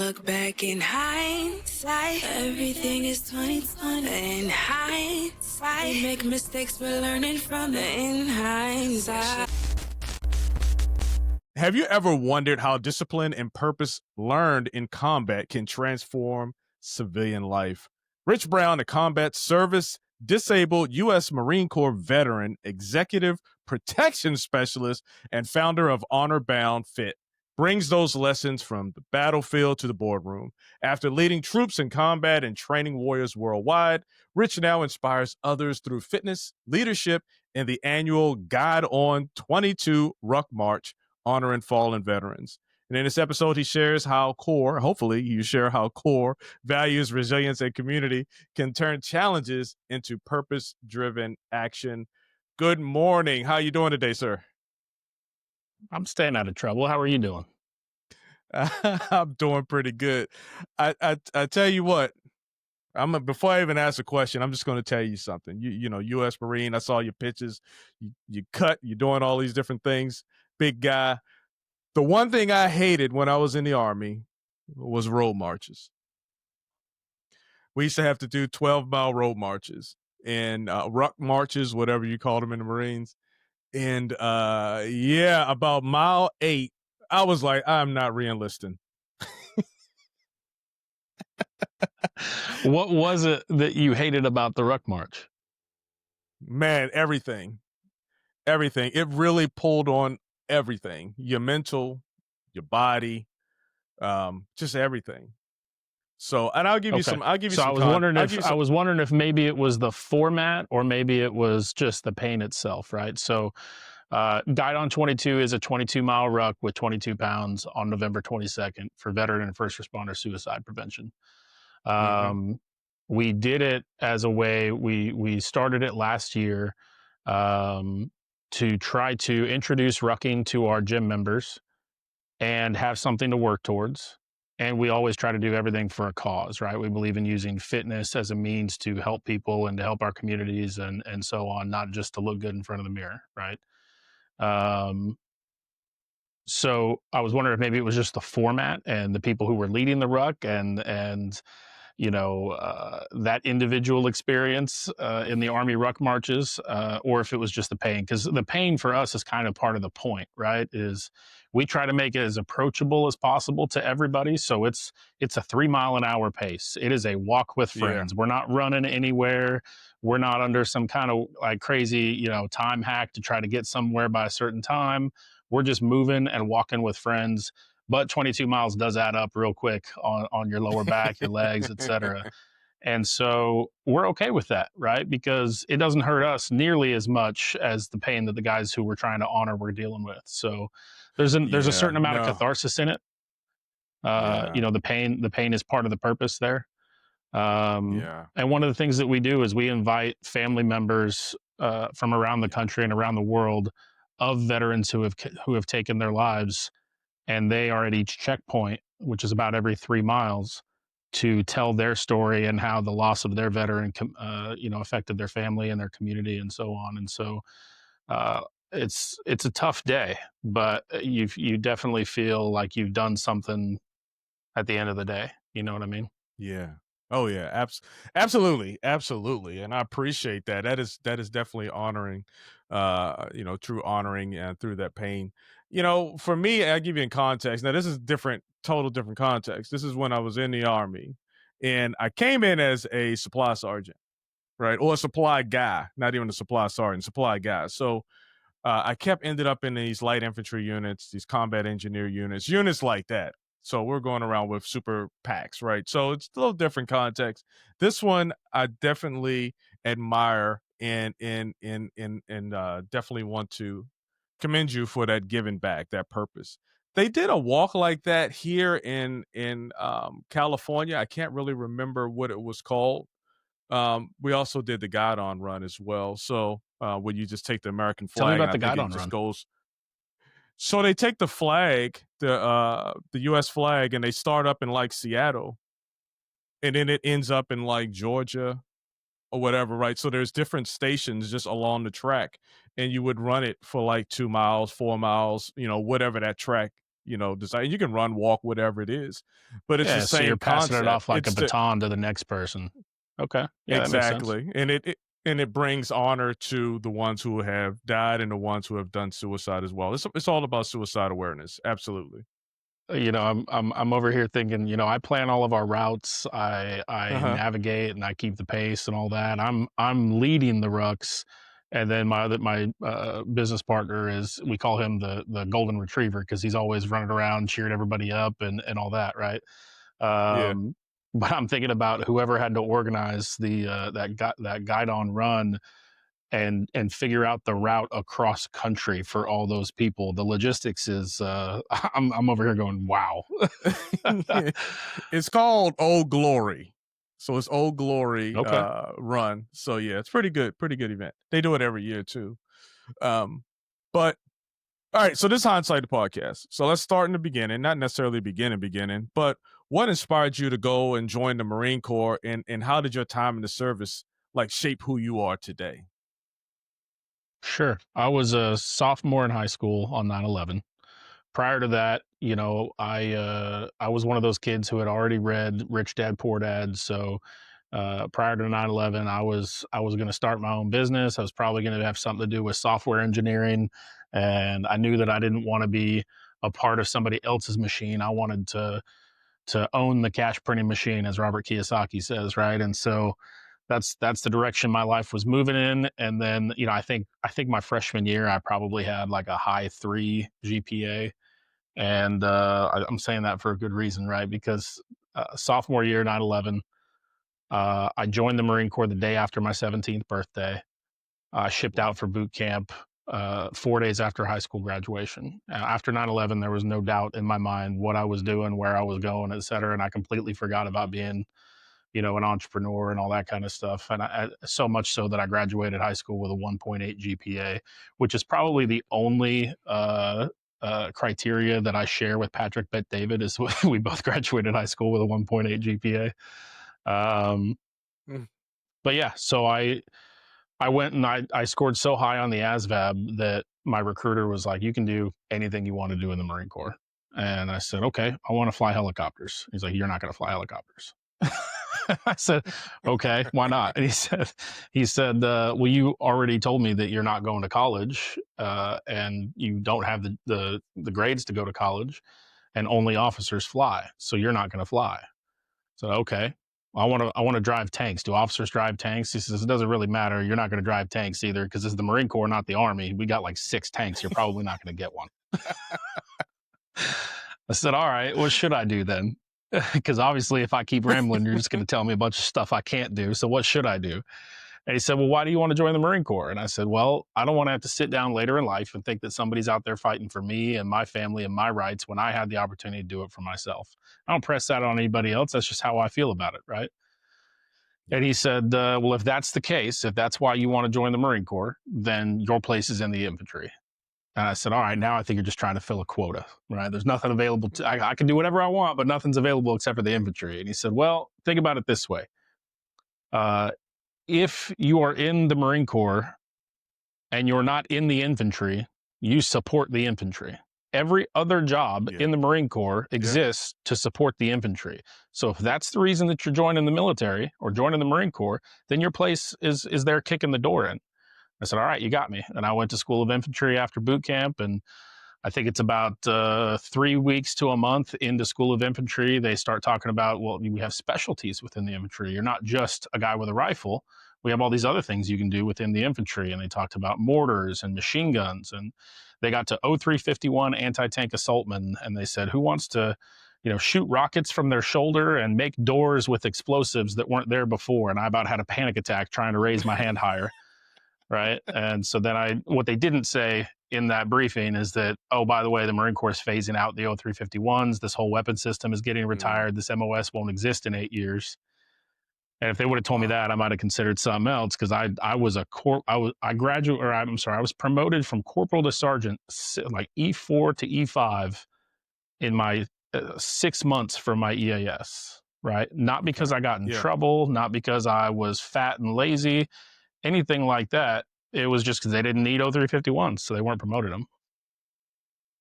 look back in hindsight, everything is 2020. In hindsight, we make mistakes, we're learning from it. In hindsight. Have you ever wondered how discipline and purpose learned in combat can transform civilian life? Rich Brown, a combat service disabled U.S. Marine Corps veteran, executive protection specialist, and founder of Honor Bound Fit, brings those lessons from the battlefield to the boardroom. After leading troops in combat and training warriors worldwide, Rich now inspires others through fitness, leadership, and the annual Guidon 22 Ruck March, honoring fallen veterans. And in this episode, he shares how CORE, hopefully you share how CORE values, resilience, and community can turn challenges into purpose-driven action. Good morning. How are you doing today, sir? I'm staying out of trouble. How are you doing? I'm doing pretty good. I tell you what, before I even ask a question, I'm just going to tell you something. You know, U.S. Marine, I saw your pictures. You cut, you're doing all these different things. Big guy. The one thing I hated when I was in the Army was road marches. We used to have to do 12-mile road marches and ruck marches, whatever you call them in the Marines. And about mile 8, I was like, I'm not re-enlisting. What was it that you hated about the Ruck March? Man, everything. It really pulled on everything. Your mental, your body, just everything. So, and I'll give you some. I was wondering if maybe it was the format or maybe it was just the pain itself, right? So, Guidon 22 is a 22-mile ruck with 22 pounds on November 22nd for veteran and first responder suicide prevention. We did it as a way. We started it last year to try to introduce rucking to our gym members and have something to work towards. And we always try to do everything for a cause, right? We believe in using fitness as a means to help people and to help our communities and so on, not just to look good in front of the mirror, right? So I was wondering if maybe it was just the format and the people who were leading the ruck and you know, that individual experience in the Army ruck marches, or if it was just the pain. Because the pain for us is kind of part of the point, right? Is we try to make it as approachable as possible to everybody. So it's a 3-mile-an-hour pace. It is a walk with friends. Yeah. We're not running anywhere. We're not under some kind of like crazy, time hack to try to get somewhere by a certain time. We're just moving and walking with friends. But 22 miles does add up real quick on your lower back, your legs, etc. And so we're okay with that, right? Because it doesn't hurt us nearly as much as the pain that the guys who we're trying to honor were dealing with. So there's a certain amount of catharsis in it. The pain is part of the purpose there. And one of the things that we do is we invite family members from around the country and around the world of veterans who have taken their lives. And they are at each checkpoint, which is about every 3 miles, to tell their story and how the loss of their veteran, affected their family and their community and so on. And so it's a tough day, but you definitely feel like you've done something at the end of the day. You know what I mean? Yeah. Oh yeah. Absolutely. And I appreciate that. That is definitely honoring, true honoring through that pain. For me, I give you in context. Now this is total different context. This is when I was in the Army and I came in as a supply sergeant, right? Or a supply guy, not even a supply sergeant, supply guy. So I ended up in these light infantry units, these combat engineer units like that. So we're going around with super packs, right? So it's a little different context. This one I definitely admire and definitely want to commend you for that giving back, that purpose. They did a walk like that here in California. I can't really remember what it was called. We also did the Guidon run as well. So where you just take the American flag. Tell me about the Guidon run. Goes. So they take the flag, the U.S. flag, and they start up in like Seattle, and then it ends up in like Georgia or whatever, right? So there's different stations just along the track, and you would run it for like 2 miles, 4 miles, whatever that track design. You can run, walk, whatever it is, but it's the Yeah, so you're same passing it concept. off like a baton to the next person. Okay. Yeah, that makes sense. Exactly, and it brings honor to the ones who have died and the ones who have done suicide as well. It's all about suicide awareness. Absolutely. I'm over here thinking, I plan all of our routes. I Uh-huh. navigate and I keep the pace and all that. I'm leading the rucks, and then my business partner is, we call him the golden retriever because he's always running around cheering everybody up and all that, right? Yeah. Um, but I'm thinking about whoever had to organize that Guidon run and figure out the route across country for all those people. The logistics is I'm over here going, wow. It's called Old Glory. So it's Old Glory Okay. run. So yeah, it's pretty good event. They do it every year too. But all right, so this is Hindsight the podcast. So let's start in the beginning, not necessarily beginning, but what inspired you to go and join the Marine Corps, and how did your time in the service like shape who you are today? Sure. I was a sophomore in high school on 9/11. Prior to that, I was one of those kids who had already read Rich Dad Poor Dad. So prior to 9/11, I was going to start my own business. I was probably going to have something to do with software engineering, and I knew that I didn't want to be a part of somebody else's machine. I wanted to own the cash printing machine, as Robert Kiyosaki says, right? And so that's the direction my life was moving in. And then, I think my freshman year, I probably had like a high 3 GPA, and I'm saying that for a good reason, right? Because sophomore year, 9/11, I joined the Marine Corps the day after my 17th birthday. I shipped Wow. out for boot camp 4 days after high school graduation. After 9/11, there was no doubt in my mind what I was doing, where I was going, et cetera. And I completely forgot about being, an entrepreneur and all that kind of stuff. And so much so that I graduated high school with a 1.8 GPA, which is probably the only criteria that I share with Patrick Bet David, is we both graduated high school with a 1.8 GPA. Um, Mm. but yeah, so I went and I scored so high on the ASVAB that my recruiter was like, "You can do anything you want to do in the Marine Corps." And I said, "Okay, I want to fly helicopters." He's like, "You're not going to fly helicopters." I said, "Okay, why not?" And he said, "Well, you already told me that you're not going to college, and you don't have the grades to go to college, and only officers fly, so you're not going to fly." So okay, I want to drive tanks. Do officers drive tanks? He says, "It doesn't really matter. You're not going to drive tanks either, because this is the Marine Corps, not the Army. We got like 6 tanks. You're probably not going to get one." I said, "All right, what should I do then?" Because obviously, if I keep rambling, you're just going to tell me a bunch of stuff I can't do. So what should I do? And he said, "Well, why do you want to join the Marine Corps?" And I said, "Well, I don't want to have to sit down later in life and think that somebody's out there fighting for me and my family and my rights when I had the opportunity to do it for myself. I don't press that on anybody else. That's just how I feel about it, right?" Yeah. And he said, "Well, if that's the case, if that's why you want to join the Marine Corps, then your place is in the infantry." And I said, "All right, now I think you're just trying to fill a quota, right? There's nothing available. I can do whatever I want, but nothing's available except for the infantry." And he said, "Well, think about it this way. Uh, if you are in the Marine Corps and you're not in the infantry, you support the infantry. Every other job Yeah. in the Marine Corps Yeah. exists to support the infantry. So if that's the reason that you're joining the military or joining the Marine Corps, then your place is there kicking the door in." I said, "All right, you got me." And I went to School of Infantry after boot camp, and I think it's about 3 weeks to a month into School of Infantry, they start talking about, well, we have specialties within the infantry. You're not just a guy with a rifle. We have all these other things you can do within the infantry. And they talked about mortars and machine guns. And they got to 0351 anti-tank assaultmen. And they said, who wants to, shoot rockets from their shoulder and make doors with explosives that weren't there before? And I about had a panic attack trying to raise my hand higher. Right. And so then what they didn't say in that briefing is that, oh, by the way, the Marine Corps is phasing out the 0351s. This whole weapon system is getting Mm. retired. This MOS won't exist in 8 years. And if they would have told me Wow. that, I might have considered something else, because I was I was promoted from corporal to sergeant, like E4 to E5 in my 6 months from my EAS. Right. Not Okay. because I got in Yeah. trouble, not because I was fat and lazy, anything like that. It was just because they didn't need 0351s, so they weren't promoting them.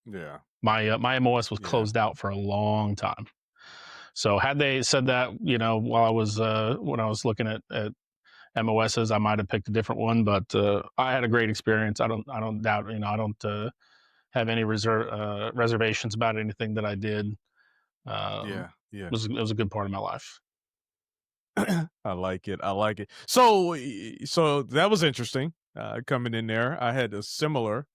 Yeah. My MOS was Yeah. closed out for a long time. So had they said that, while I was when I was looking at MOSs, I might have picked a different one. But I had a great experience. I don't doubt. I don't have any reservations about anything that I did. Yeah. Yeah. It was a good part of my life. I like it. I like it. So that was interesting. Coming in there, I had a similar.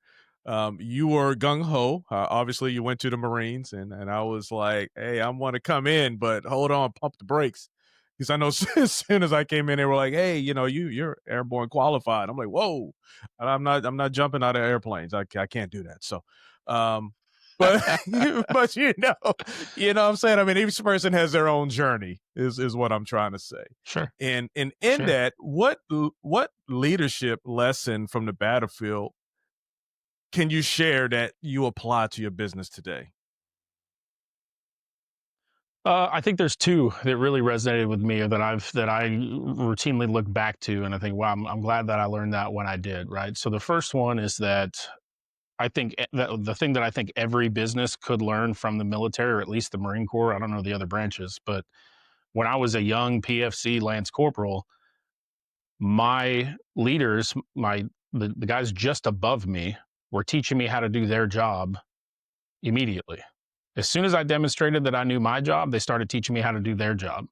You were gung ho. Obviously, you went to the Marines, and I was like, "Hey, I want to come in, but hold on, pump the brakes," because I know as soon as I came in, they were like, "Hey, you're airborne qualified." I'm like, "Whoa, I'm not jumping out of airplanes. I can't do that." So, um, but but what I'm saying. I mean, each person has their own journey. Is what I'm trying to say. Sure, And in sure. that, what leadership lesson from the battlefield can you share that you apply to your business today? I think there's two that really resonated with me, or that I routinely look back to, and I think, wow, I'm glad that I learned that when I did. Right. So the first one is that I think the thing that I think every business could learn from the military, or at least the Marine Corps. I don't know the other branches, but when I was a young PFC Lance Corporal, my leaders, the guys just above me, were teaching me how to do their job immediately. As soon as I demonstrated that I knew my job, they started teaching me how to do their job.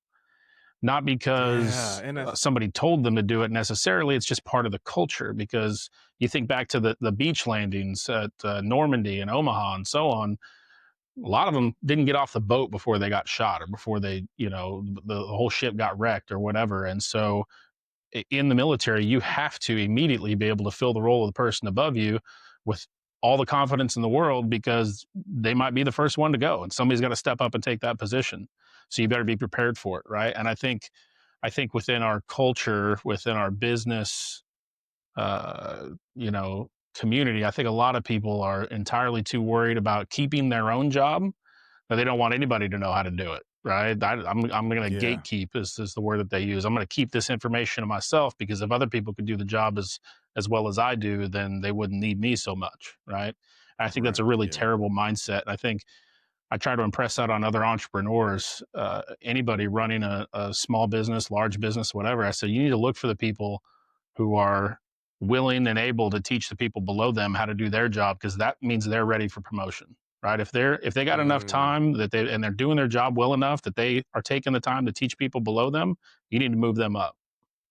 Not Yeah, because and that's somebody told them to do it necessarily. It's just part of the culture. Because you think back to the beach landings at Normandy and Omaha and so on. A lot of them didn't get off the boat before they got shot, or before the whole ship got wrecked or whatever. And so in the military, you have to immediately be able to fill the role of the person above you with all the confidence in the world, because they might be the first one to go and somebody's got to step up and take that position. So you better be prepared for it, right? And I think within our culture, within our business, uh, you know, community, I think a lot of people are entirely too worried about keeping their own job, but they don't want anybody to know how to do it. Right. I'm going to yeah, gatekeep is the word that they use. I'm going to keep this information to myself, because if other people could do the job as well as I do, then they wouldn't need me so much. Right. And I think that's right, a really yeah, terrible mindset. I think I try to impress that on other entrepreneurs, anybody running a small business, large business, whatever. I say, you need to look for the people who are willing and able to teach the people below them how to do their job, because that means they're ready for promotion, right? If they got enough mm, time and they're doing their job well enough that they are taking the time to teach people below them, you need to move them up,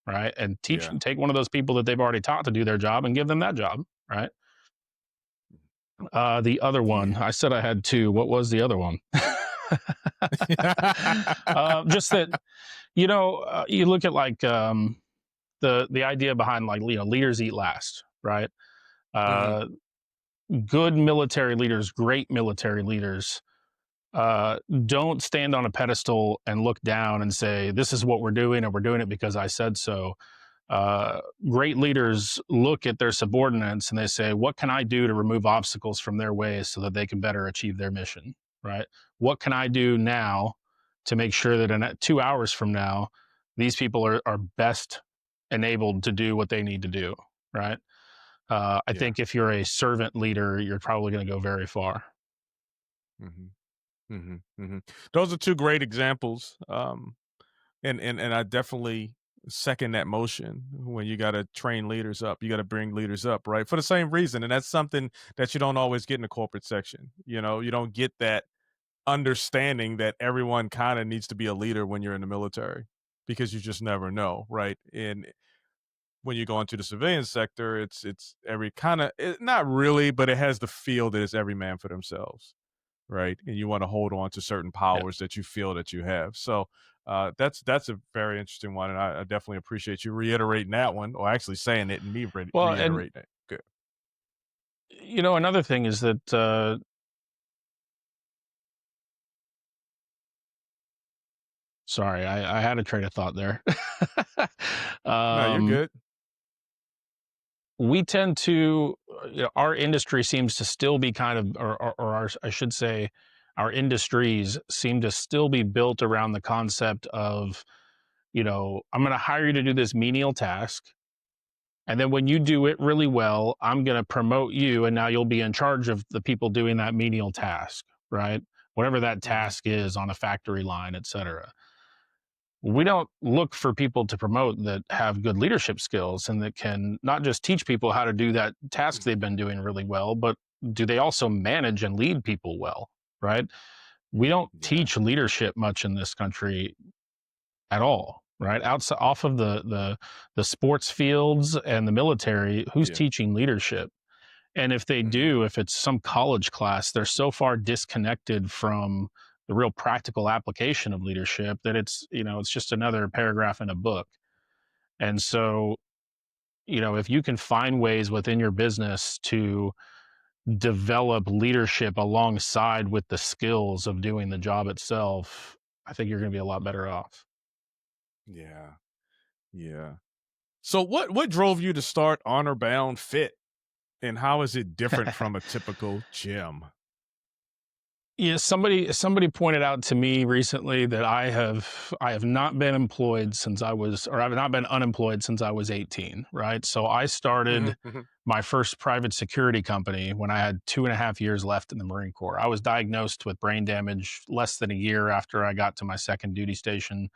right? And yeah, take one of those people that they've already taught to do their job and give them that job, right? The other one, yeah. I said I had two. What was the other one? Just that, you look at like the idea behind, like, leaders eat last, right? Mhm, Uh, Good military leaders, great military leaders, don't stand on a pedestal and look down and say, "This is what we're doing, and we're doing it because I said so." uh, Great leaders look at their subordinates and they say, what can I do to remove obstacles from their way so that they can better achieve their mission? Right? What can I do now to make sure that in 2 hours from now, these people are best enabled to do what they need to do? Right? I yeah, think if you're a servant leader, you're probably going to go very far. mhm, mhm, mhm. Those are 2 great examples, and I definitely second that motion. When you gotta train leaders up, you gotta bring leaders up, right? For the same reason, and that's something that you don't always get in the corporate section. You don't get that understanding that everyone kinda needs to be a leader when you're in the military, because you just never know, right? And when you go into the civilian sector, it's every kinda not really, but it has the feel that it's every man for themselves, right? And you wanna hold on to certain Yeah. powers that you feel that you have. So, that's a very interesting one, and I definitely appreciate you reiterating that one, or actually saying it and me Well, and reiterating it. Good. another thing is that sorry, I had a train of thought there. No, you're um, good. we tend to, our industry seems to still be kind of, or our, I should say, our industries seem to still be built around the concept of, I'm going to hire you to do this menial task, And then when you do it really well, I'm going to promote you. And now you'll be in charge of the people doing that menial task, right? Whatever that Hmm. task is on a factory line, et cetera. We don't look for people to promote that have good leadership skills and that can not just teach people how to do that task they've been doing really well, but do they also manage and lead people well, right? We don't Yeah. teach leadership much in this country at all, right? Outside off of the sports fields and the military, who's Yeah. teaching leadership? And if they Hmm. do, if it's some college class, they're so far disconnected from the real practical application of leadership that it's just another paragraph in a book. And so, if you can find ways within your business to develop leadership alongside with the skills of doing the job itself, I think you're going to be a lot better off. Yeah. Yeah. So what drove you to start Honor Bound Fit, and how is it different from a typical gym? Yeah, somebody pointed out to me recently that I have not been employed since I was, or I've not been unemployed since I was 18, right? So I Hmm. started Hmm. my first private security company when I had 2.5 years left in the Marine Corps. I was diagnosed with brain damage less than a year after I got to my second duty station.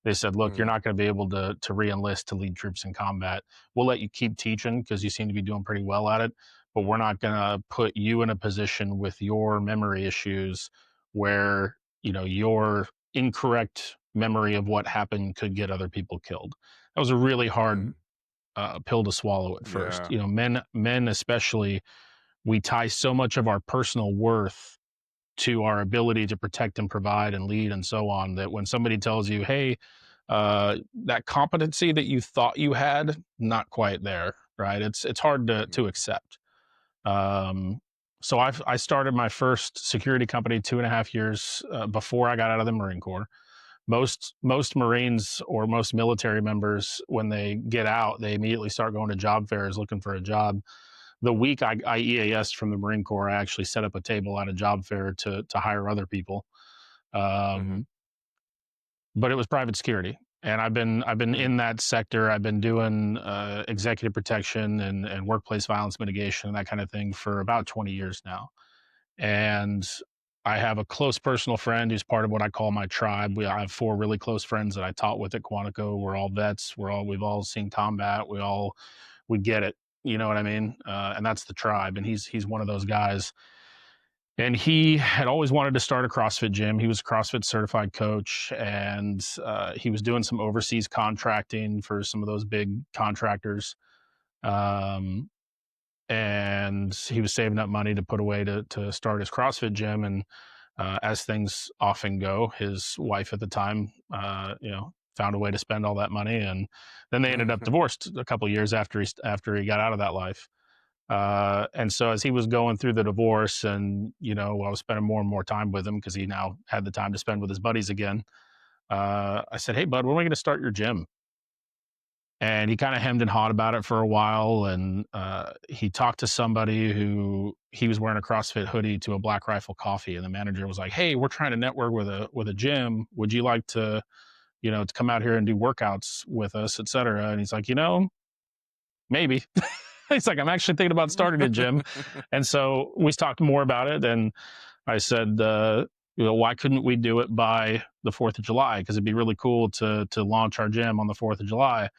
They said, look, you're Hmm. not going to be able to re-enlist to lead troops in combat. We'll let you keep teaching because you seem to be doing pretty well at it, but we're not going to put you in a position with your memory issues where your incorrect memory of what happened could get other people killed. That was a really hard Mm. pill to swallow at first. Yeah. Men especially, we tie so much of our personal worth to our ability to protect and provide and lead and so on, that when somebody tells you, hey, that competency that you thought you had, not quite there, right? It's hard to Mhm. accept. um, so I started my first security company 2.5 years before I got out of the Marine Corps. Most Marines or most military members, when they get out, they immediately start going to job fairs looking for a job. The week I EAS'd from the Marine Corps, I actually set up a table at a job fair to hire other people. Mhm. Um, but it was private security, and I've been Mm. in that sector. I've been doing executive protection and workplace violence mitigation and that kind of thing for about 20 years now. And I have a close personal friend who's part of what I call my tribe. I have four really close friends that I taught with at Quantico. We're all vets. We've all seen combat. We get it. You know what I mean? And that's the tribe. And he's one of those guys. And he had always wanted to start a CrossFit gym. He was a CrossFit certified coach, and he was doing some overseas contracting for some of those big contractors. Um, and he was saving up money to put away to start his CrossFit gym. And as things often go, his wife at the time, found a way to spend all that money, and then they ended up Mhm. divorced a couple of years after he got out of that life. And so as he was going through the divorce, and I was spending more and more time with him because he now had the time to spend with his buddies again. I said, "Hey, bud, when are we going to start your gym?" And he kind of hemmed and hawed about it for a while, and he talked to somebody who he was wearing a CrossFit hoodie to a Black Rifle Coffee, and the manager was like, "Hey, we're trying to network with a gym. Would you like to come out here and do workouts with us, et cetera?" And he's like, maybe. He's like, "I'm actually thinking about starting a gym." And so we talked more about it. And I said, why couldn't we do it by the 4th of July? Because it'd be really cool to launch our gym on the 4th of July.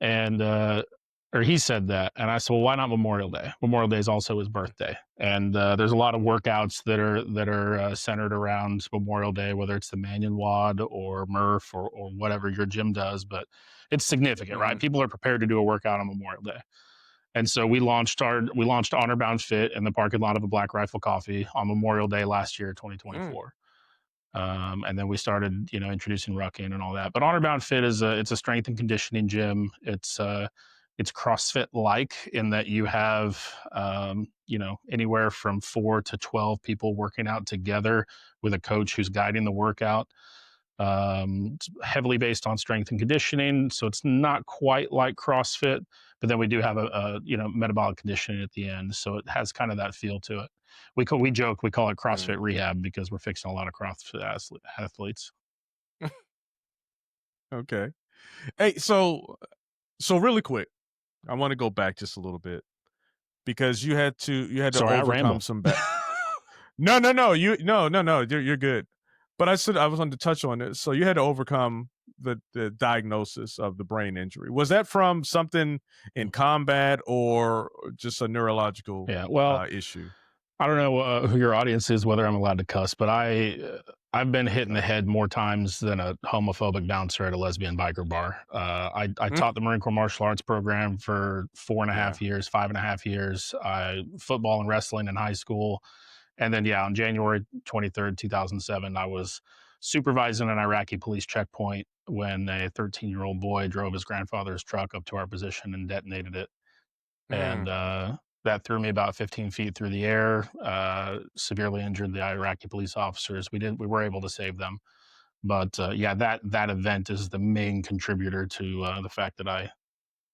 And or he said that, and I said, well, why not Memorial Day? Memorial Day is also his birthday, and there's a lot of workouts that are centered around Memorial Day, whether it's the Manion Wad or Murph or whatever your gym does. But it's significant, right? Mhm. People are prepared to do a workout on Memorial Day. And so we launched Honor Bound Fit in the parking lot of a Black Rifle Coffee on Memorial Day last year, Mm. 2024. And then we started, introducing Ruck in and all that. But Honor Bound Fit it's a strength and conditioning gym. It's CrossFit like in that you have, anywhere from 4 to 12 people working out together with a coach who's guiding the workout. It's heavily based on strength and conditioning, so it's not quite like CrossFit, but then we do have a metabolic conditioning at the end, so it has kind of that feel to it. We joke, we call it CrossFit Mm. rehab because we're fixing a lot of CrossFit athletes. Okay. Hey, so really quick. I want to go back just a little bit because you had to Sorry, I overcome ramble. some No, no, you're good. But I was on to touch on it. So you had to overcome the diagnosis of the brain injury. Was that from something in combat or just a neurological Yeah. Well, issue? I don't know who your audience is, whether I'm allowed to cuss, but I've been hit in the head more times than a homophobic bouncer at a lesbian biker bar. I Mm, taught the Marine Corps martial arts program for 4.5 yeah. years, 5.5 years. Football and wrestling in high school, and then on January 23rd, 2007, I was supervising an Iraqi police checkpoint when a 13-year-old boy drove his grandfather's truck up to our position and detonated it, and Mm, that threw me about 15 feet through the air, severely injured the Iraqi police officers. We were able to save them, but that event is the main contributor to the fact that I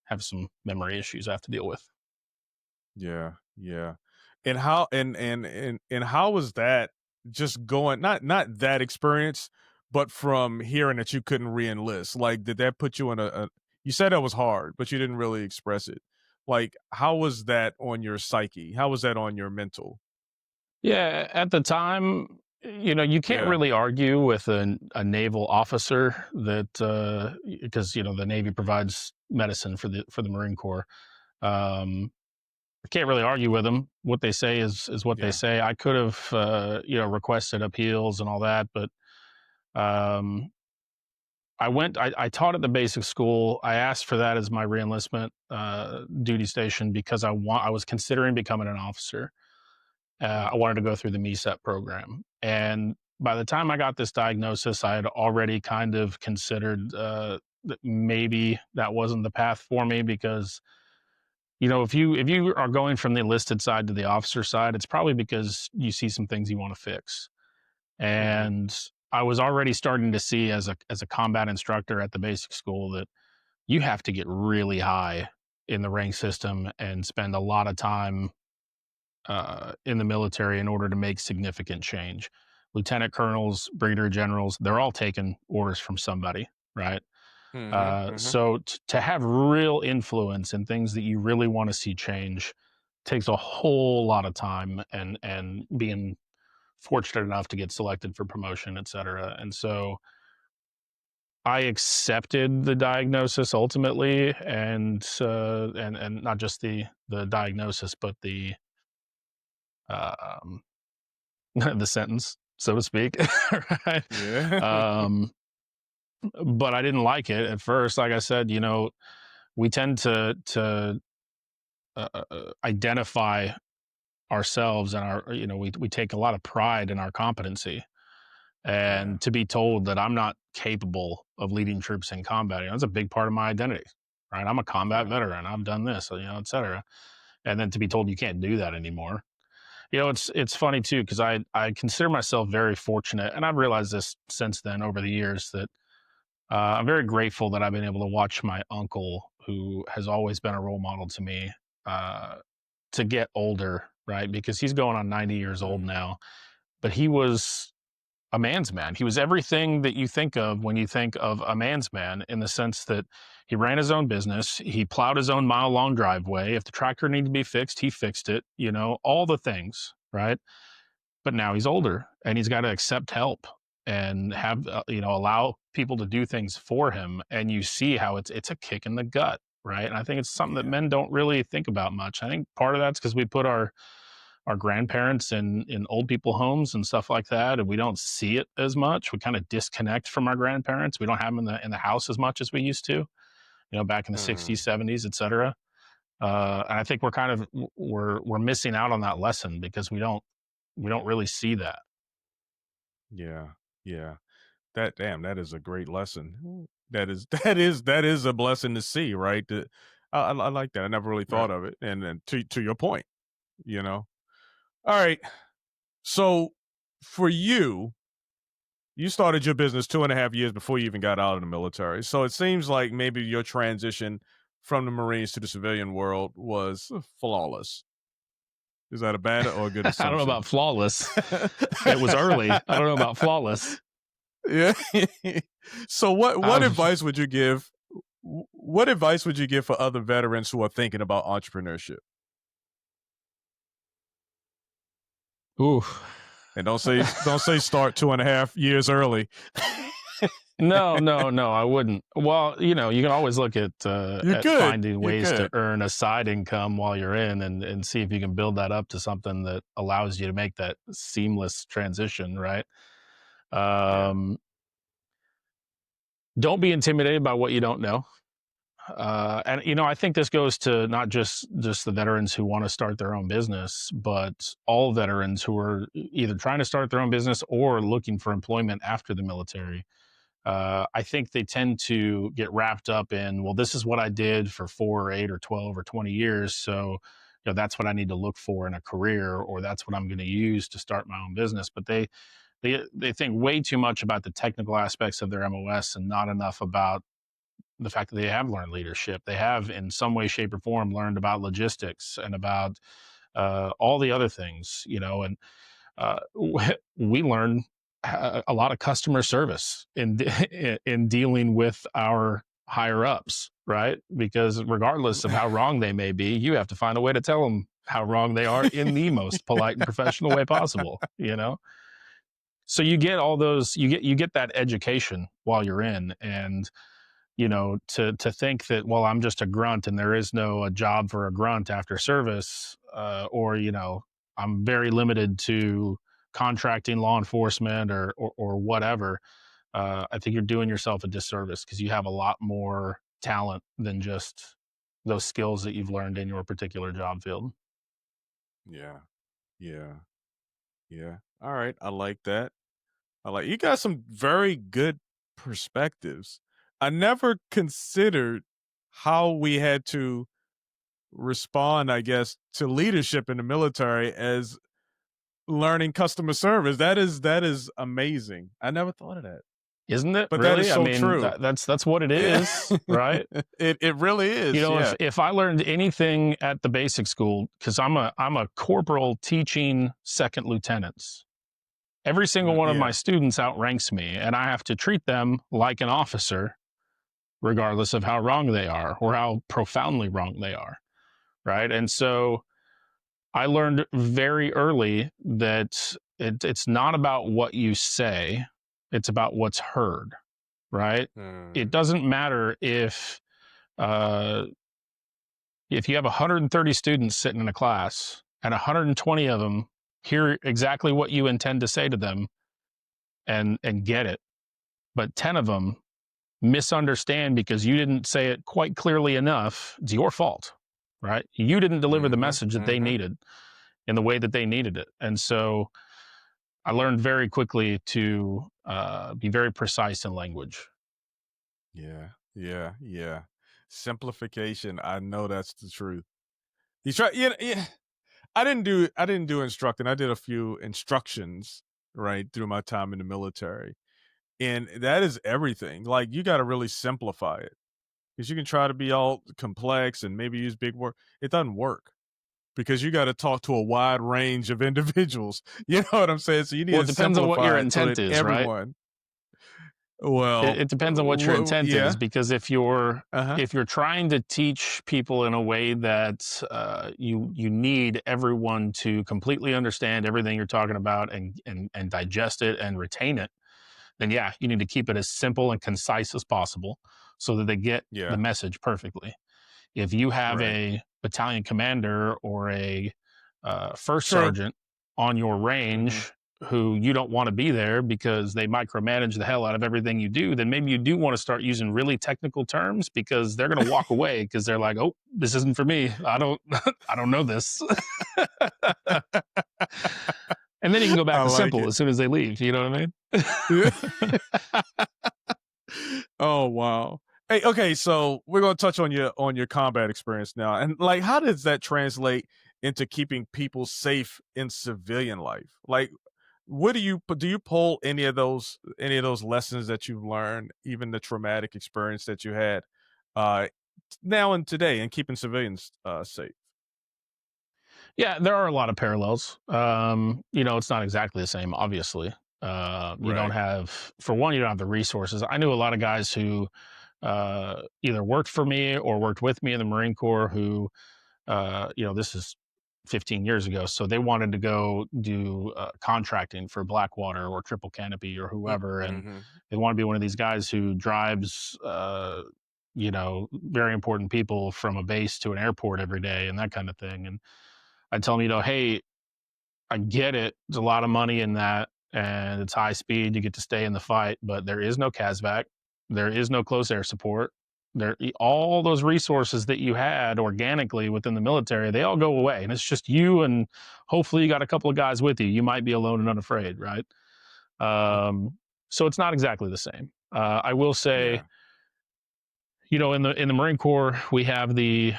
have some memory issues I have to deal with. yeah, yeah. And how was that just going not that experience, but from hearing that you couldn't re-enlist? Like, did that put you in a you said that was hard, but you didn't really express it. Like, how was that on your psyche? How was that on your mental? Yeah, at the time, you can't Yeah. really argue with a naval officer that because the Navy provides medicine for the Marine Corps. Um, I can't really argue with them. What they say is what they Yeah. say. I could have requested appeals and all that, but um, I taught at the basic school. I asked for that as my reenlistment duty station because I was considering becoming an officer. Mm, I wanted to go through the MESEP program. And by the time I got this diagnosis, I had already kind of considered that maybe that wasn't the path for me because, if you are going from the enlisted side to the officer side, it's probably because you see some things you want to fix. mhm. And I was already starting to see as a combat instructor at the basic school that you have to get really high in the rank system and spend a lot of time in the military in order to make significant change. Lieutenant colonels, brigadier generals, they're all taking orders from somebody, right? Mhm, mhm. So to have real influence in things that you really want to see change takes a whole lot of time and being fortunate enough to get selected for promotion, et cetera. And so I accepted the diagnosis ultimately, and not just the diagnosis, but the um, the sentence, so to speak, right? Yeah. Um, but I didn't like it at first. Like I said, we tend to identify ourselves and we take a lot of pride in our competency, Yeah. and to be told that I'm not capable of leading troops in combat, that's a big part of my identity, right? I'm a combat Yeah. veteran. I've done this, et cetera. And then to be told you can't do that anymore. It's funny too because I consider myself very fortunate, and I've realized this since then over the years that I'm very grateful that I've been able to watch my uncle, who has always been a role model to me, uh, to get older, right? Because he's going on 90 years old Mm, now, but he was a man's man. He was everything that you think of when you think of a man's man, in the sense that he ran his own business, he plowed his own mile-long driveway. If the tractor needed to be fixed, he fixed it. All the things, right? But now he's older and he's got to accept help and have allow people to do things for him, and you see how it's a kick in the gut, right? And I think it's something that yeah. men don't really think about much. I think part of that's because we put our grandparents in old people homes and stuff like that, and we don't see it as much. We kind of disconnect from our grandparents. We don't have them in the house as much as we used to, back in the Mhm. 60s, 70s, et cetera. And I think we're missing out on that lesson because we don't really see that. Yeah. Yeah. That is a great lesson. That is that is a blessing to see, right? I like that. I never really Right. thought of it. And then to your point, you know. All right. So for you, you started your business 2.5 years before you even got out of the military. So it seems like maybe your transition from the Marines to the civilian world was flawless. Is that a bad or a good I don't know assumption? about flawless. It was early. I don't know about flawless. Yeah. So what I what was advice would you give? What advice would you give for other veterans who are thinking about entrepreneurship? Ooh. And don't say start 2.5 years early. No, no, no, I wouldn't. Well, you know, you can always look You at could. finding You ways to could. earn a side income while you're in, and see if you can build that up to something that allows you to make that seamless transition, right? Yeah. Um, don't be intimidated by what you don't know. And you know, I think this goes to not just the veterans who want to start their own business, but all veterans who are either trying to start their own business or looking for employment after the military. I think they tend to get wrapped up in, well, this is what I did for 4 or 8 or 12 or 20 years. So, you know, that's what I need to look for in a career, or that's what I'm going to use to start my own business. But they think way too much about the technical aspects of their MOS and not enough about the fact that they have learned leadership. They have, in some way, shape, or form, learned about logistics and about all the other things, you know, and uh, we learn a lot of customer service in dealing with our higher ups, right? Because regardless of how wrong they may be, you have to find a way to tell them how wrong they are in the most polite and professional way possible, you know? So you get all those, you get that education while you're in, and you know, to think that, well, I'm just a grunt and there is no a job for a grunt after service, or you know, I'm very limited to contracting law enforcement or whatever. I think you're doing yourself a disservice, because you have a lot more talent than just those skills that you've learned in your particular job field. Yeah. Yeah. Yeah. All right. I like that. You got some very good perspectives. I never considered how we had to respond, I guess, to leadership in the military as learning customer service. That is amazing. I never thought of that. Isn't it But that is really? I so mean, true. that's what it Yeah. is, right? It really You is. know, Yeah. if I learned anything at the basic school, because I'm a corporal teaching second lieutenants. Every single one of my Yeah. students outranks me, and I have to treat them like an officer, regardless of how wrong they are or how profoundly wrong they are, right? And so I learned very early that it's not about what you say, it's about what's heard, right? It Mm. doesn't matter uh, if you have 130 students sitting in a class and 120 of them hear exactly what you intend to say to them and get it, but 10 of them misunderstand because you didn't say it quite clearly enough, it's your fault, right? You didn't deliver the Mhm. message that they Mhm. needed in the way that they needed it. And so I learned very quickly to be very precise in language. Yeah. Yeah. Yeah. Simplification. I know that's the truth. You try. Yeah. Yeah. I didn't do instructing. I did a few instructions right through my time in the military. And that is everything. Like you got to really simplify it, because you can try to be all complex and maybe use big word. It doesn't work, because you got to talk to a wide range of individuals. You know what I'm saying? So you need Well, to it depends on what your simplify it so intent that is, right? everyone. Well, It depends on what your intent is, yeah. because Uh-huh. if you're trying to teach people in a way that you need everyone to completely understand everything you're talking about and digest it and retain it, then yeah, you need to keep it as simple and concise as possible so that they get the Yeah. message perfectly. If you have Right. a battalion commander or a first True. sergeant on your Mhm. range who you don't want to be there because they micromanage the hell out of everything you do, then maybe you do want to start using really technical terms, because they're going to walk away because they're like, "Oh, this isn't for me. I don't, I don't know this." And then you can go back I to like simple it. as soon as they leave. You know what I mean? Oh, wow. Hey, okay, so we're gonna touch on your combat experience now, and like, how does that translate into keeping people safe in civilian life? Like, what do you pull any of those lessons that you've learned, even the traumatic experience that you had, uh, now and today, in keeping civilians safe? Yeah, there are a lot of parallels. You know, it's not exactly the same, obviously. You don't Right. have, for one, you don't have the resources. I knew a lot of guys who either worked for me or worked with me in the Marine Corps who, this is 15 years ago. So they wanted to go do contracting for Blackwater or Triple Canopy or whoever. And Mm-hmm. they want to be one of these guys who drives, very important people from a base to an airport every day and that kind of thing. And I tell them, hey, I get it. There's a lot of money in that, and it's high speed. You get to stay in the fight, but there is no CASVAC. There is no close air support. All those resources that you had organically within the military, they all go away, and it's just you, and hopefully you got a couple of guys with you. You might be alone and unafraid, right? So it's not exactly the same. I will say, Yeah. in the Marine Corps, we have the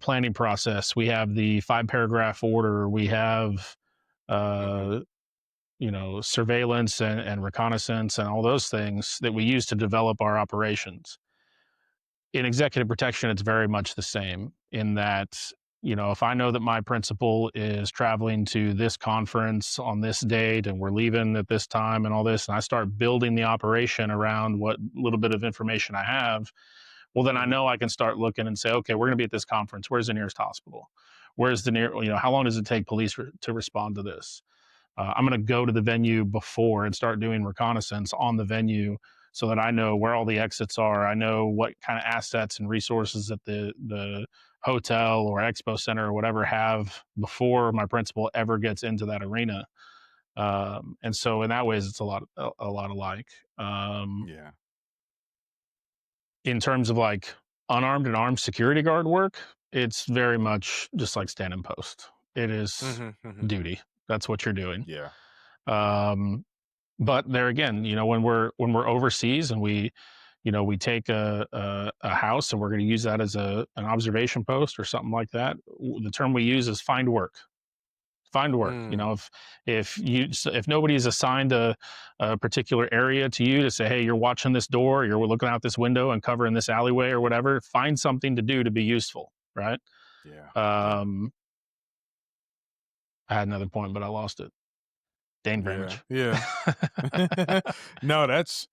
planning process. We have the 5-paragraph order. We have Mm-hmm. uh, surveillance and reconnaissance and all those things that we use to develop our operations. In executive protection, it's very much the same in that, if I know that my principal is traveling to this conference on this date and we're leaving at this time and all this, and I start building the operation around what little bit of information I have, well, then I Mm-hmm. know I can start looking and say, okay, we're going to be at this conference. Where's the nearest hospital? Where's the how long does it take police to respond to this? I'm going to go to the venue before and start doing reconnaissance on the venue so that I know where all the exits are. I know what kind of assets and resources that the hotel or expo center or whatever have before my principal ever gets into that arena. And so in that ways, it's a lot alike. Yeah. In terms of like unarmed and armed security guard work, it's very much just like stand and post. It is Mm-hmm. Mm-hmm. duty. That's what you're doing. Yeah. Um, but there again, when we're overseas and we take a house and we're going to use that as an observation post or something like that. The term we use is find work. Find work. Mm. If nobody's assigned a particular area to you to say, hey, you're watching this door, you're looking out this window and covering this alleyway or whatever, find something to do to be useful, right? Yeah. Yeah. Um, I had another point, but I lost it. Dane Yeah. Bramage. Yeah. No, that's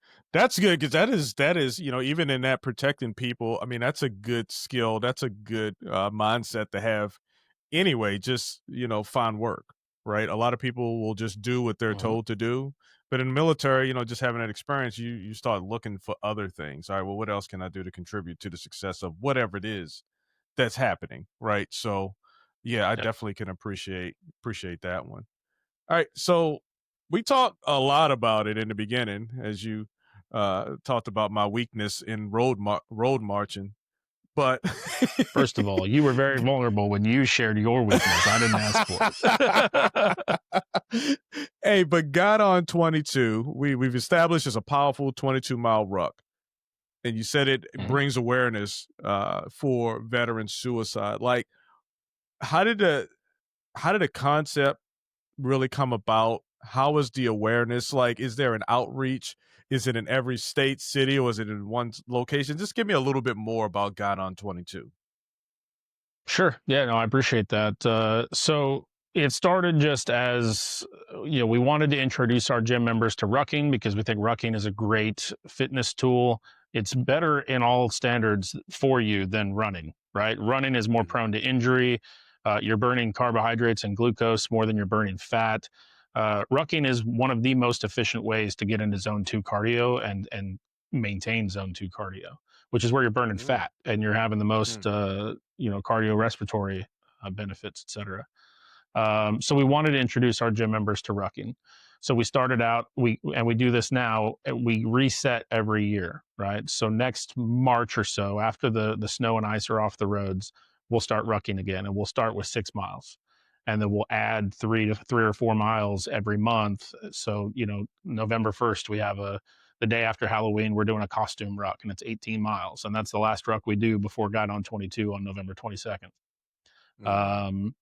good because that is even in that protecting people. I mean, that's a good skill. That's a good mindset to have. Anyway, just find work, right? A lot of people will just do what they're Mhm. told to do, but in the military, just having that experience, you start looking for other things. All right, well, what else can I do to contribute to the success of whatever it is that's happening, right? So, yeah, I Yeah. definitely can appreciate that one. All right, so we talked a lot about it in the beginning, as you talked about my weakness in road marching, but First of all, you were very vulnerable when you shared your weakness. I didn't ask for it. hey, but Guidon 22, we've established as a powerful 22-mile ruck, and you said it Mhm. brings awareness for veteran suicide. Like, how did the concept really come about? How is the awareness? Like, is there an outreach? Is it in every state, city, or is it in one location? Just give me a little bit more about Guidon 22. Sure. Yeah, no, I appreciate that. So it started just as, we wanted to introduce our gym members to rucking because we think rucking is a great fitness tool. It's better in all standards for you than running, right? Running is more Mhm. prone to injury. You're burning carbohydrates and glucose more than you're burning fat. Rucking is one of the most efficient ways to get into zone 2 cardio and maintain zone 2 cardio, which is where you're burning Mm, fat and you're having the most mm, cardiorespiratory benefits, etc. So we wanted to introduce our gym members to rucking. So we started out, we do this now. We reset every year, right? So next March or so, after the snow and ice are off the roads, we'll start rucking again, and we'll start with 6 miles, and then we'll add 3 or 4 miles every month. So November 1st, we have the day after Halloween, we're doing a costume ruck, and it's 18 miles, and that's the last ruck we do before Guidon 22 on November 22nd. mm, Um,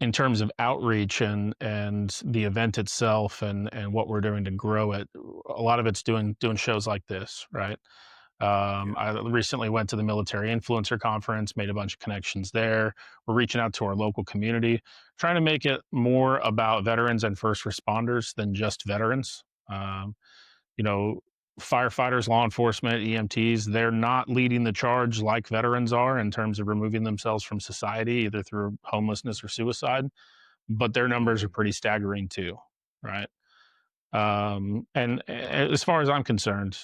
in terms of outreach and the event itself and what we're doing to grow it, a lot of it's doing shows like this, right? yeah. I recently went to the military influencer conference, made a bunch of connections there. We're reaching out to our local community, trying to make it more about veterans and first responders than just veterans. You know, firefighters, law enforcement, EMTs, they're not leading the charge like veterans are in terms of removing themselves from society, either through homelessness or suicide, but their numbers are Mm, pretty staggering too, right? And as far as I'm concerned,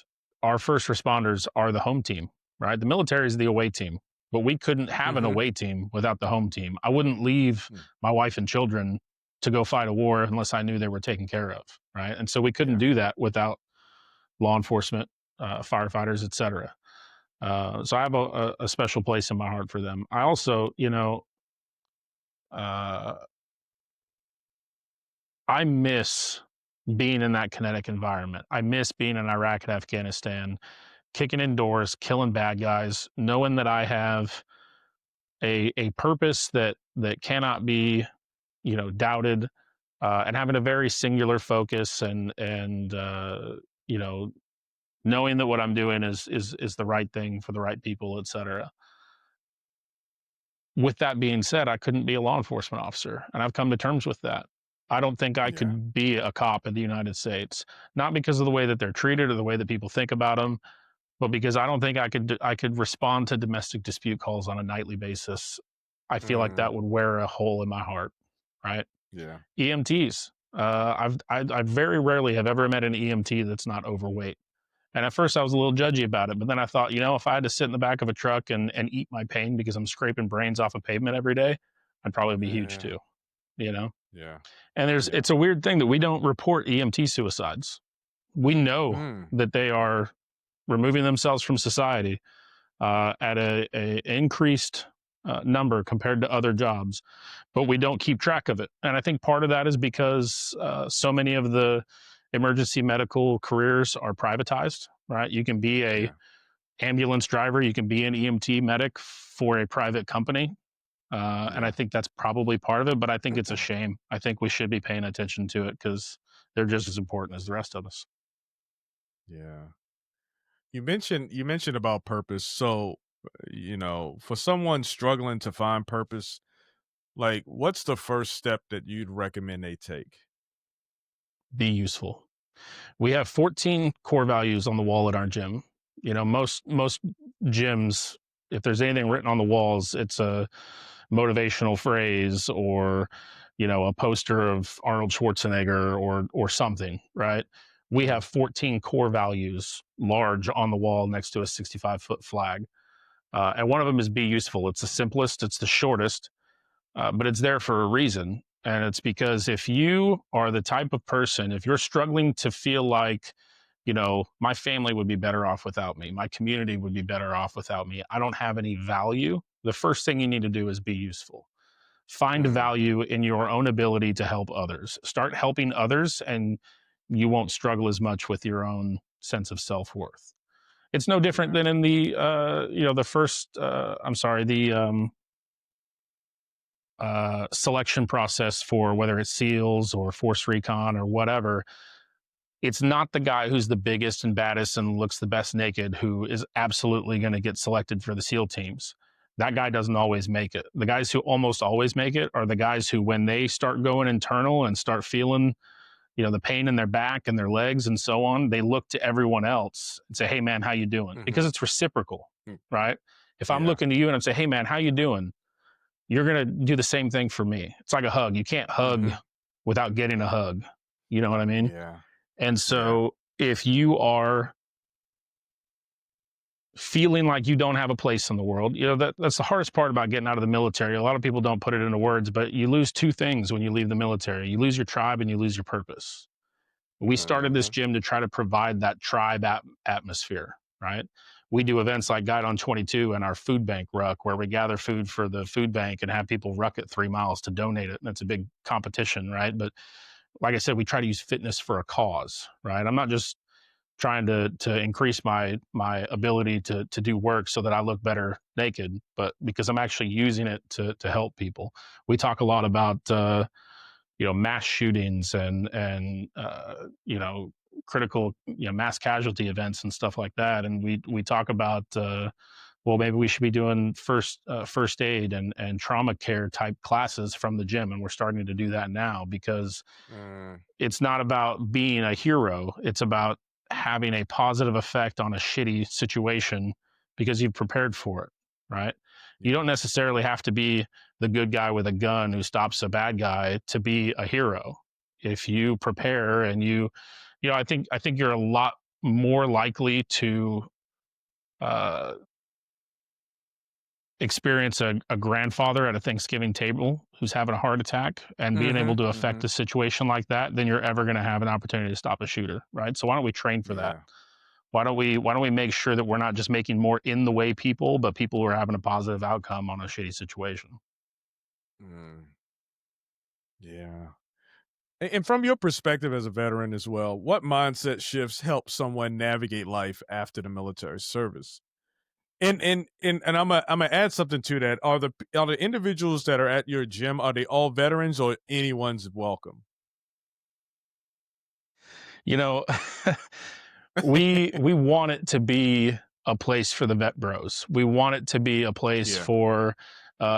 our first responders are the home team, right? The military is the away team, but we couldn't have an mhm, away team without the home team. I wouldn't leave mm, my wife and children to go fight a war unless I knew they were taken care of, right? And so we couldn't yeah, do that without law enforcement, firefighters, etc. So I have a special place in my heart for them. I also, uh, I miss being in that kinetic environment. I miss being in Iraq and Afghanistan, kicking indoors, killing bad guys, knowing that I have a purpose that cannot be, doubted, and having a very singular focus and you know knowing that what I'm doing is the right thing for the right people, etc. With that being said, I couldn't be a law enforcement officer, and I've come to terms with that. I don't think I yeah, could be a cop in the United States, not because of the way that they're treated or the way that people think about them, but because I don't think I could respond to domestic dispute calls on a nightly basis. I feel like that mm, would wear a hole in my heart, right? yeah, EMTs. I very rarely have ever met an EMT that's not overweight. And at first I was a little judgy about it, but then I thought, if I had to sit in the back of a truck and eat my pain because I'm scraping brains off a pavement every day, I'd probably be huge yeah, too, you know? yeah, And yeah, it's a weird thing that we don't report EMT suicides. We know mm, that they are removing themselves from society at a increased number compared to other jobs, but we don't keep track of it. And I think part of that is because so many of the emergency medical careers are privatized. Right, you can be a yeah, ambulance driver, you can be an EMT medic for a private company, and I yeah, think that's probably part of it. But I think it's a shame. I think we should be paying attention to it because they're just as important as the rest of us. yeah. You mentioned about purpose. So, for someone struggling to find purpose, like, what's the first step that you'd recommend they take? Be useful. We have 14 core values on the wall at our gym. Most gyms, if there's anything written on the walls, it's a motivational phrase or a poster of Arnold Schwarzenegger or something, right? We Mm, have 14 core values large on the wall next to a 65-foot flag. And one of them is be useful. It's the simplest, it's the shortest, but it's there for a reason. And it's because if you are the type of person, if you're struggling to feel like, my family would be better off without me, my community would be better off without me, I don't have any value, the first thing you need to do is be useful. Find mm, value in your own ability to help others. Start helping others, and you won't struggle as much with your own sense of self worth. It's no different yeah, than in the first, selection process for whether it's SEALs or Force Recon or whatever. It's not the guy who's the biggest and baddest and looks the best naked who is absolutely going to get selected for the SEAL teams. That guy doesn't always make it. The guys who almost always make it are the guys who, when they start going internal and start feeling, the pain in their back and their legs and so on, they look to everyone else and say, "Hey man, how you doing?" Because mhm, it's reciprocal, mm, right? If I'm yeah, looking to you and I'm saying, "Hey man, how you doing?" You're going to do the same thing for me. It's like a hug. You can't hug mhm, without getting a hug. You know what I mean? yeah, And yeah, so if you are feeling like you don't have a place in the world, that's the hardest part about getting out of the military. A lot of people don't put it into words, but you lose two things when you leave the military. You lose your tribe and you lose your purpose. We started this mhm, gym to try to provide that tribe atmosphere, right? We do events like Guidon 22 and our food bank ruck, where we gather food for the food bank and have people ruck it 3 miles to donate it. And it's a big competition, right? But like I said, we try to use fitness for a cause, right? I'm not just trying to increase my ability to do work so that I look better naked, but because I'm actually using it to help people. We talk a lot about mass shootings and critical mass casualty events and stuff like that, and we talk about well, maybe we should be doing first aid and trauma care type classes from the gym, and we're starting to do that now because mm, it's not about being a hero, it's about having a positive effect on a shitty situation because you've prepared for it, right? You don't necessarily have to be the good guy with a gun who stops a bad guy to be a hero. If you prepare and I think you're a lot more likely to uh, experience a grandfather at a Thanksgiving table who's having a heart attack and being able Mhm, to affect mhm. a situation like that than you're ever going to have an opportunity to stop a shooter, right? So why don't we train for that? Yeah. Why don't we make sure that we're not just making more in the way people, but people who are having a positive outcome on a shitty situation? Mm, yeah. And from your perspective as a veteran as well, what mindset shifts help someone navigate life after the military service? And I'm gonna add something to that. Are the individuals that are at your gym, are they all veterans or anyone's welcome? You know, we want it to be a place for the vet bros. We want it to be a place Yeah. for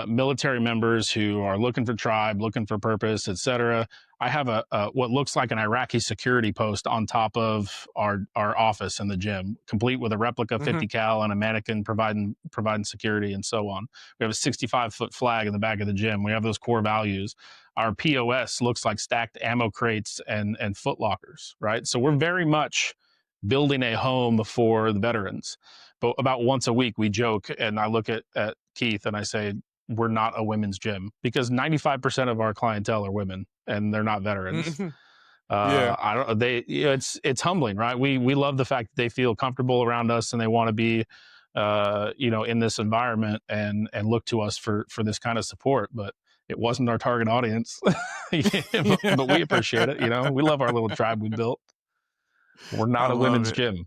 military members who are looking for tribe, looking for purpose, etc. I have a what looks like an Iraqi security post on top of our office in the gym, complete with a replica Mhm. 50 cal and a mannequin providing security and so on. We have a 65-foot flag in the back of the gym. We have those core values. Our POS looks like stacked ammo crates and foot lockers, right? So we're very much building a home for the veterans. But about once a week, we joke, and I look at Keith and I say, we're not a women's gym because 95% of our clientele are women and they're not veterans. Mhm. Yeah. I don't. It's humbling, right? We love the fact that they feel comfortable around us and they want to be, in this environment and look to us for this kind of support. But it wasn't our target audience, but we appreciate it. We love our little tribe we built. We're I not a love women's it. gym.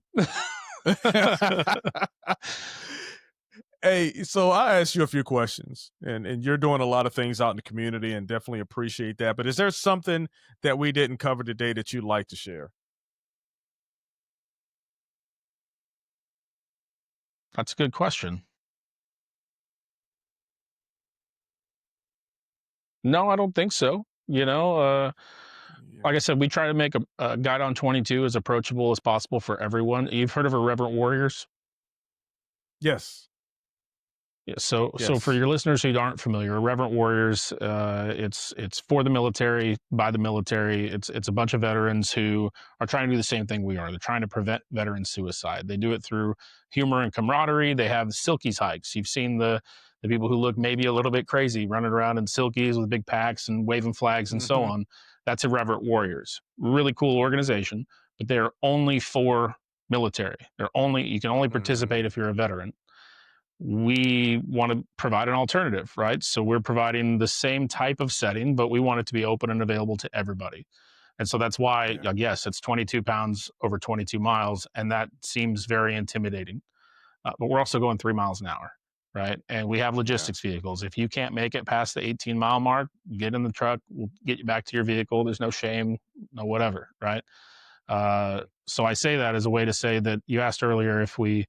Hey, so I asked you a few questions, and you're doing a lot of things out in the community, and definitely appreciate that. But is there something that we didn't cover today that you'd like to share? That's a good question. No, I don't think so. Like Yeah. I said, we try to make a Guidon 22 as approachable as possible for everyone. You've heard of a Reverent Warriors? Yes. Yeah, so for Yes. your listeners who aren't familiar, Reverent Warriors, it's for the military, by the military. It's a bunch of veterans who are trying to do the same thing we are. They're trying to prevent veteran suicide. They do it through humor and camaraderie. They have silkies hikes. You've seen the people who look maybe a little bit crazy running around in silkies with big packs and waving flags and so Mhm. on. That's a Reverent Warriors. Really cool organization, but they're only for military. You can only Mhm. participate if you're a veteran. We want to provide an alternative, right? So we're providing the same type of setting, but we want it to be open and available to everybody. And so that's why, Yeah. yes, it's 22 pounds over 22 miles, and that seems very intimidating. But we're also going 3 miles an hour, right? And we have Yeah. logistics vehicles. If you can't make it past the 18-mile mark, get in the truck. We'll get you back to your vehicle. There's no shame, no whatever, right? So I say that as a way to say that you asked earlier if we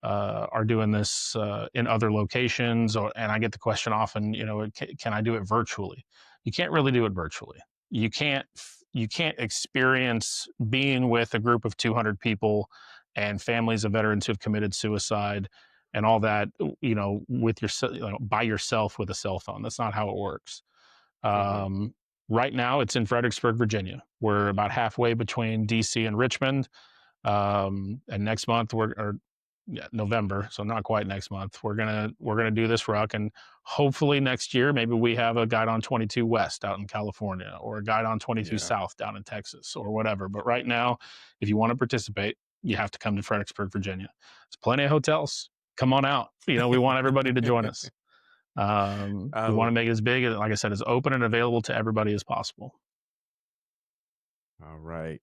are doing this in other locations, and I get the question often, can I do it virtually? You can't really do it virtually. You can't you can't experience being with a group of 200 people and families of veterans who have committed suicide and all that, with by yourself with a cell phone. That's not how it works. Mhm. Um, right now, it's in Fredericksburg, Virginia. We're about halfway between DC and Richmond. And next month yeah, November, so not quite next month. We're gonna do this ruck, and hopefully next year maybe we have a Guide on 22 West out in California, or a Guide on 22 Yeah. South down in Texas, or whatever. But right now, if you want to participate, you have to come to Fredericksburg, Virginia. There's plenty of hotels. Come on out. We want everybody to join us. I We want to l make it as big, like I said, as open and available to everybody as possible. All right.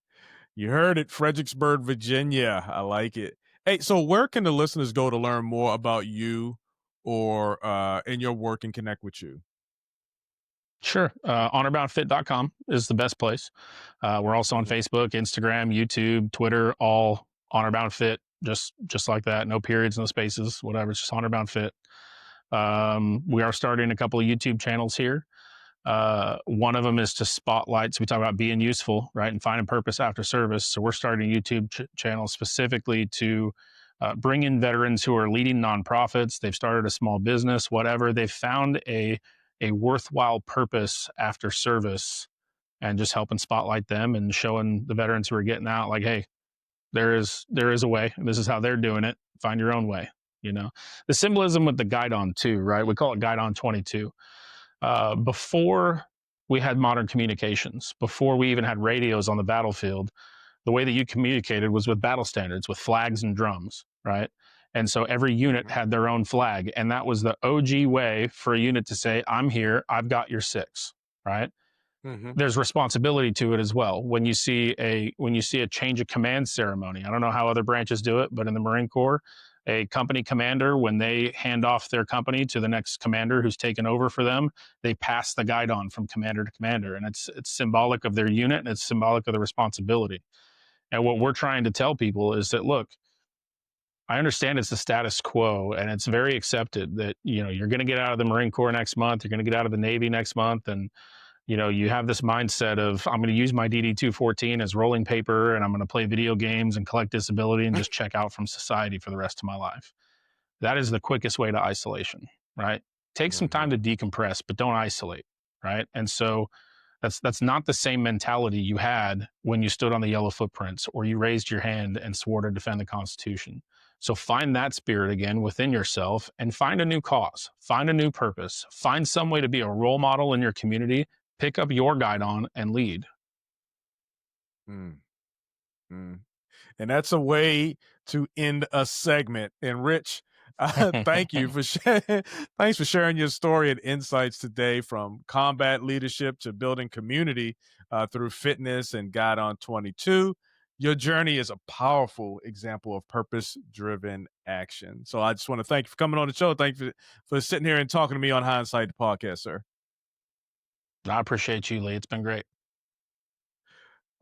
You heard it, Fredericksburg, Virginia. I like it. Hey, so where can the listeners go to learn more about you or and your work and connect with you? Sure. Honorboundfit.com is the best place. We're also on Mhm. Facebook, Instagram, YouTube, Twitter, all Honorbound Fit, just like that. No periods, no spaces, whatever. It's just Honorbound Fit. We are starting a couple of YouTube channels here. One of them is to spotlight. So we talk about being useful, right, and finding purpose after service. So we're starting a YouTube channel specifically to bring in veterans who are leading nonprofits. They've started a small business, whatever. They've found a worthwhile purpose after service, and just helping spotlight them and showing the veterans who are getting out, like, hey, there is a way. This is how they're doing it. Find your own way. The symbolism with the Guidon too, right? We call it Guidon 22. Before we had modern communications, before we even had radios on the battlefield, the way that you communicated was with battle standards, with flags and drums, right? And so every unit had their own flag, and that was the OG way for a unit to say, I'm here, I've got your six, right? There's responsibility to it as well. When you see a change of command ceremony, I don't know how other branches do it, but in the Marine Corps, a company commander, when they hand off their company to the next commander who's taken over for them, they pass the Guidon from commander to commander, and it's symbolic of their unit, and it's symbolic of the responsibility. And what we're trying to tell people is that, look, I understand it's the status quo, and it's very accepted that you're going to get out of the Marine Corps next month, you're going to get out of the Navy next month, and you have this mindset of, I'm going to use my DD-214 as rolling paper, and I'm going to play video games and collect disability and just check out from society for the rest of my life. That is the quickest way to isolation, right? Take some time to decompress, but don't isolate, right? And so that's not the same mentality you had when you stood on the yellow footprints or you raised your hand and swore to defend the Constitution. So find that spirit again within yourself and find a new cause, find a new purpose, find some way to be a role model in your community. Pick up your Guidon and lead. And that's a way to end a segment. And Rich, thank you for thanks for sharing your story and insights today, from combat leadership to building community through fitness and Guidon 22. Your journey is a powerful example of purpose-driven action. So I just want to thank you for coming on the show. Thank you for sitting here and talking to me on Hindsight, the podcast, sir. I appreciate you, Lee. It's been great.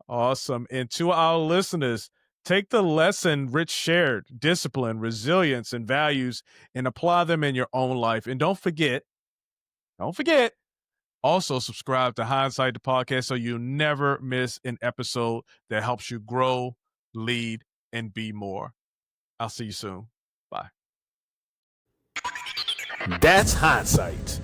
Awesome. And to our listeners, take the lesson Rich shared, discipline, resilience, and values, and apply them in your own life. And don't forget, also subscribe to Hindsight, the podcast, so you never miss an episode that helps you grow, lead, and be more. I'll see you soon. Bye. That's Hindsight.